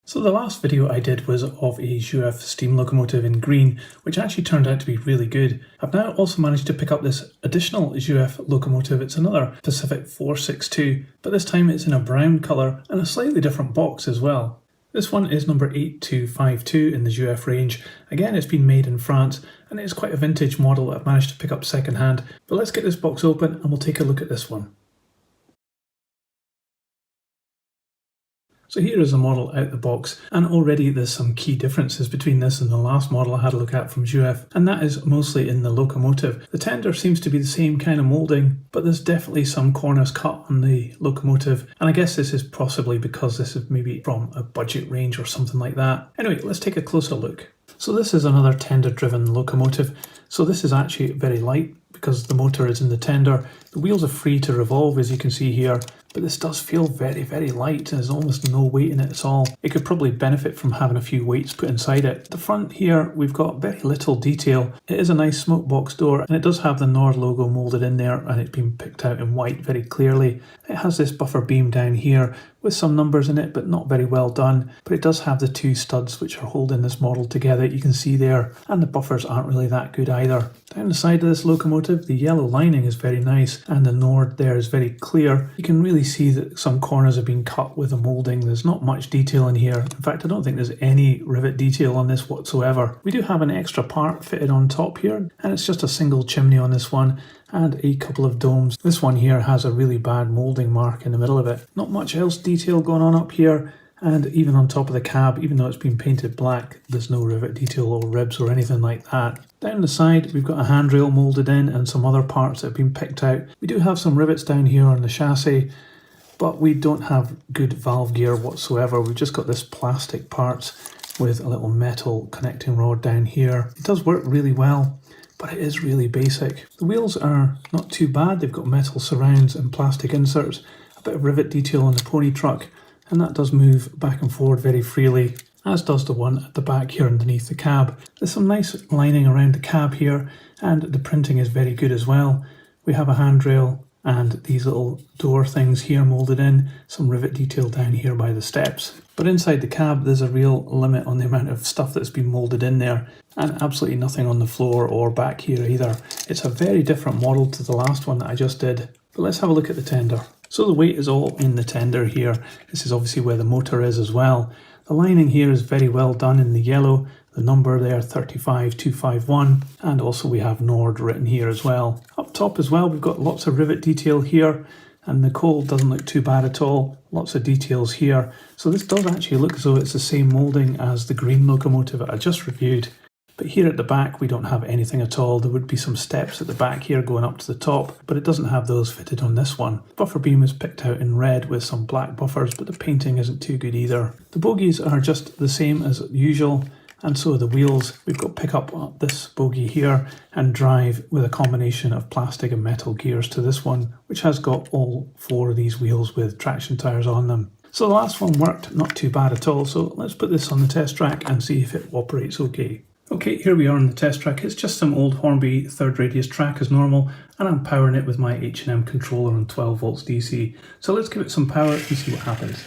So the last video I did was of a Jouef steam locomotive in green, which actually turned out to be really good. I've now also managed to pick up this additional Jouef locomotive. It's another Pacific 462, but this time it's in a brown colour and a slightly different box as well. This one is number 8252 in the Jouef range. Again, it's been made in France and it's quite a vintage model that I've managed to pick up second hand. But let's get this box open and we'll take a look at this one. So here is the model out the box, and already there's some key differences between this and the last model I had a look at from Jouef, and that is mostly in the locomotive. The tender seems to be the same kind of moulding, but there's definitely some corners cut on the locomotive, and I guess this is possibly because this is maybe from a budget range or something like that. Anyway, let's take a closer look. So this is another tender driven locomotive. So this is actually very light because the motor is in the tender. The wheels are free to revolve, as you can see here, but this does feel very, very light. There's almost no weight in it at all. It could probably benefit from having a few weights put inside it. At the front here, we've got very little detail. It is a nice smoke box door, and it does have the Nord logo moulded in there, and it's been picked out in white very clearly. It has this buffer beam down here with some numbers in it, but not very well done. But it does have the two studs which are holding this model together, you can see there, and the buffers aren't really that good either. Down the side of this locomotive, the yellow lining is very nice, and the Nord there is very clear. You can really see that some corners have been cut with a moulding. There's not much detail in here. In fact, I don't think there's any rivet detail on this whatsoever. We do have an extra part fitted on top here, and it's just a single chimney on this one and a couple of domes. This one here has a really bad moulding mark in the middle of it. Not much else detail going on up here, and even on top of the cab, even though it's been painted black, there's no rivet detail or ribs or anything like that. Down the side, we've got a handrail moulded in and some other parts that have been picked out. We do have some rivets down here on the chassis, but we don't have good valve gear whatsoever. We've just got this plastic parts with a little metal connecting rod down here. It does work really well, but it is really basic. The wheels are not too bad. They've got metal surrounds and plastic inserts, a bit of rivet detail on the pony truck, and that does move back and forward very freely, as does the one at the back here underneath the cab. There's some nice lining around the cab here, and the printing is very good as well. We have a handrail and these little door things here moulded in, some rivet detail down here by the steps. But inside the cab, there's a real limit on the amount of stuff that's been moulded in there, and absolutely nothing on the floor or back here either. It's a very different model to the last one that I just did. But let's have a look at the tender. So the weight is all in the tender here. This is obviously where the motor is as well. The lining here is very well done in the yellow. The number there, 35251, and also we have Nord written here as well. Up top as well, we've got lots of rivet detail here, and the coal doesn't look too bad at all. Lots of details here. So this does actually look as though it's the same moulding as the green locomotive I just reviewed. But here at the back, we don't have anything at all. There would be some steps at the back here going up to the top, but it doesn't have those fitted on this one. Buffer beam is picked out in red with some black buffers, but the painting isn't too good either. The bogies are just the same as usual, and so are the wheels. We've got pick up this bogie here and drive with a combination of plastic and metal gears to this one, which has got all four of these wheels with traction tyres on them. So the last one worked not too bad at all, so let's put this on the test track and see if it operates okay. Okay, here we are on the test track. It's just some old Hornby third radius track as normal, and I'm powering it with my H&M controller on 12 volts DC. So let's give it some power and see what happens.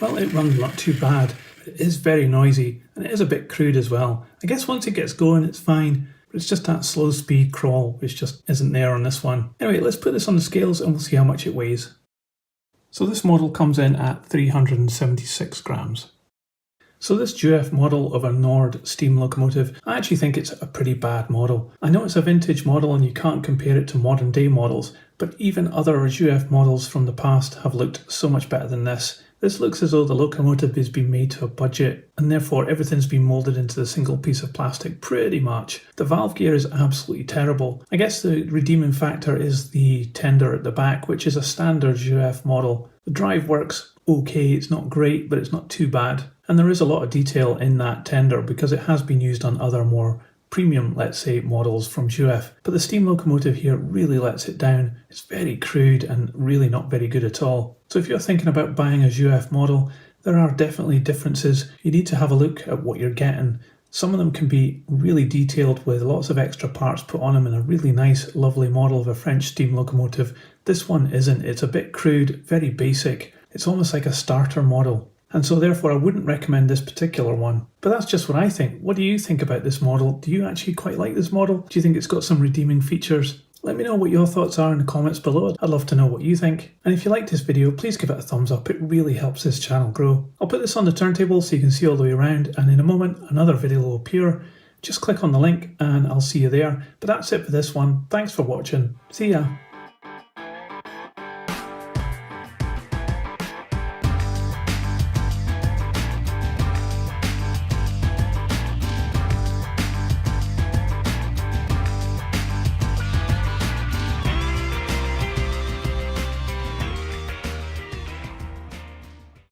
Well, it runs not too bad, but it is very noisy, and it is a bit crude as well. I guess once it gets going, it's fine, but it's just that slow speed crawl, which just isn't there on this one. Anyway, let's put this on the scales and we'll see how much it weighs. So this model comes in at 376 grams. So this Jouef model of a Nord steam locomotive, I actually think it's a pretty bad model. I know it's a vintage model and you can't compare it to modern day models, but even other Jouef models from the past have looked so much better than this. This looks as though the locomotive has been made to a budget, and therefore everything's been moulded into the single piece of plastic pretty much. The valve gear is absolutely terrible. I guess the redeeming factor is the tender at the back, which is a standard Jouef model. The drive works okay, it's not great, but it's not too bad. And there is a lot of detail in that tender because it has been used on other more premium, let's say, models from Jouef. But the Steam Locomotive here really lets it down. It's very crude and really not very good at all. So if you're thinking about buying a Jouef model, there are definitely differences. You need to have a look at what you're getting. Some of them can be really detailed with lots of extra parts put on them in a really nice, lovely model of a French steam locomotive. This one isn't. It's a bit crude, very basic. It's almost like a starter model. And so therefore I wouldn't recommend this particular one. But that's just what I think. What do you think about this model? Do you actually quite like this model? Do you think it's got some redeeming features? Let me know what your thoughts are in the comments below. I'd love to know what you think. And if you liked this video, please give it a thumbs up. It really helps this channel grow. I'll put this on the turntable so you can see all the way around, and in a moment another video will appear. Just click on the link and I'll see you there. But that's it for this one. Thanks for watching. See ya.